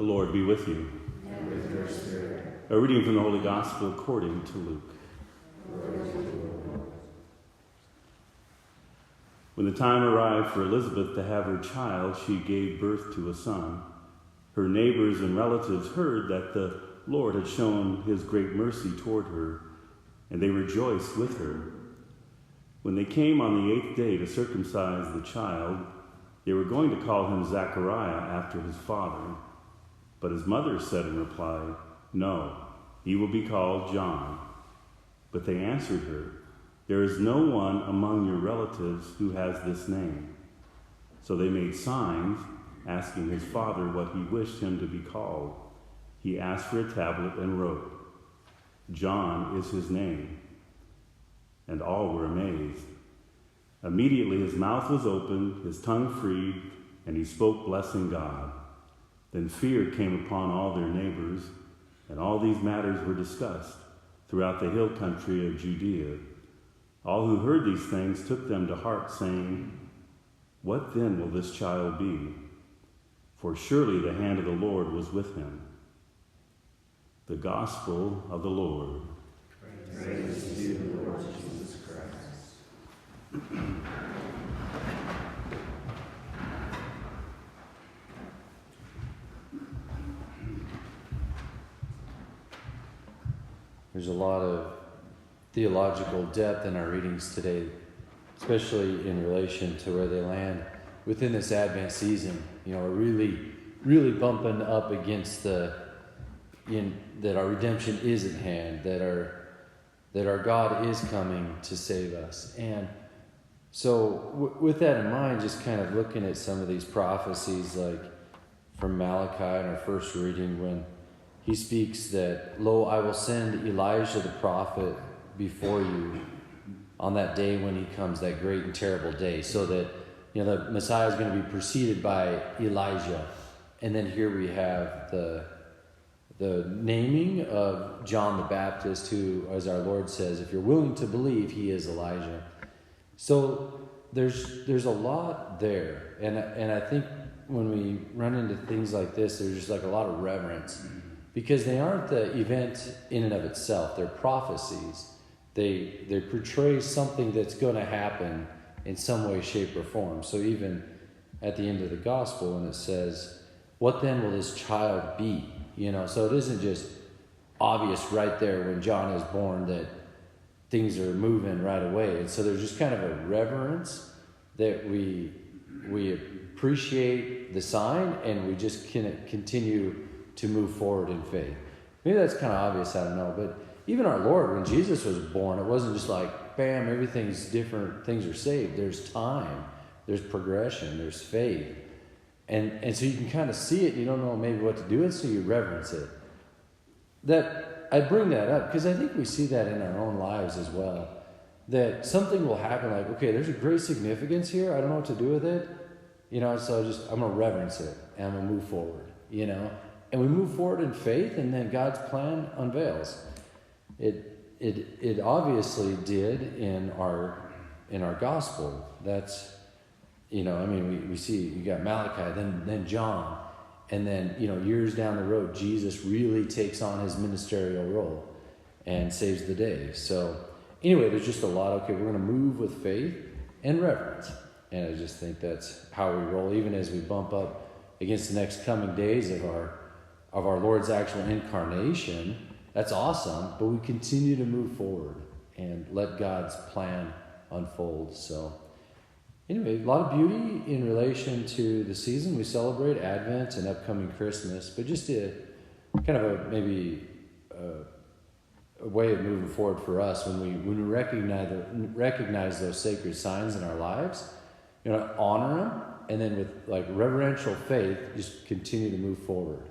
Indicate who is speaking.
Speaker 1: The Lord be with you.
Speaker 2: And with your spirit.
Speaker 1: A reading from the Holy Gospel according to Luke.
Speaker 2: Glory to you, Lord.
Speaker 1: When the time arrived for Elizabeth to have her child, she gave birth to a son. Her neighbors and relatives heard that the Lord had shown his great mercy toward her, and they rejoiced with her. When they came on the 8th day to circumcise the child, they were going to call him Zechariah after his father. But his mother said in reply, "No, he will be called John." But they answered her, "There is no one among your relatives who has this name." So they made signs, asking his father what he wished him to be called. He asked for a tablet and wrote, "John is his name." And all were amazed. Immediately his mouth was opened, his tongue freed, and he spoke, blessing God. Then fear came upon all their neighbors, and all these matters were discussed throughout the hill country of Judea. All who heard these things took them to heart, saying, "What then will this child be?" For surely the hand of the Lord was with him. The Gospel of the Lord.
Speaker 2: Praise to you, Lord Jesus Christ.
Speaker 3: There's a lot of theological depth in our readings today, especially in relation to where they land within this Advent season. You know, we're really bumping up against that our redemption is at hand, that our God is coming to save us. And so with that in mind, just kind of looking at some of these prophecies, like from Malachi in our first reading, when he speaks that, "Lo, I will send Elijah the prophet before you on that day when he comes, that great and terrible day," so that, you know, the Messiah is going to be preceded by Elijah. And then here we have the naming of John the Baptist, who, as our Lord says, if you're willing to believe, he is Elijah. So there's a lot there. And I think when we run into things like this, there's just like a lot of reverence. Because they aren't the event in and of itself. They're prophecies. They portray something that's going to happen in some way, shape, or form. So even at the end of the gospel, when it says, "What then will this child be?" You know, so it isn't just obvious right there when John is born that things are moving right away. And so there's just kind of a reverence that we appreciate the sign, and we just can continue to move forward in faith. Maybe that's kind of obvious, I don't know. But even our Lord, when Jesus was born, it wasn't just like, bam, everything's different, things are saved. There's time, there's progression, there's faith. And so you can kind of see it, you don't know maybe what to do with, so you reverence it. That I bring that up because I think we see that in our own lives as well. That something will happen like, okay, there's a great significance here, I don't know what to do with it. You know, so I'm going to reverence it, and I'm going to move forward, you know. And we move forward in faith, and then God's plan unveils. It obviously did in our gospel. That's, you know, I mean, we see you got Malachi, then John, and then, you know, years down the road, Jesus really takes on his ministerial role and saves the day. So anyway, there's just a lot. Okay, we're going to move with faith and reverence, and I just think that's how we roll, even as we bump up against the next coming days of our Lord's actual incarnation. That's awesome, but we continue to move forward and let God's plan unfold. So anyway, a lot of beauty in relation to the season. We celebrate Advent and upcoming Christmas, but just a kind of a way of moving forward for us when we recognize those sacred signs in our lives, you know, honor them, and then with like reverential faith, just continue to move forward.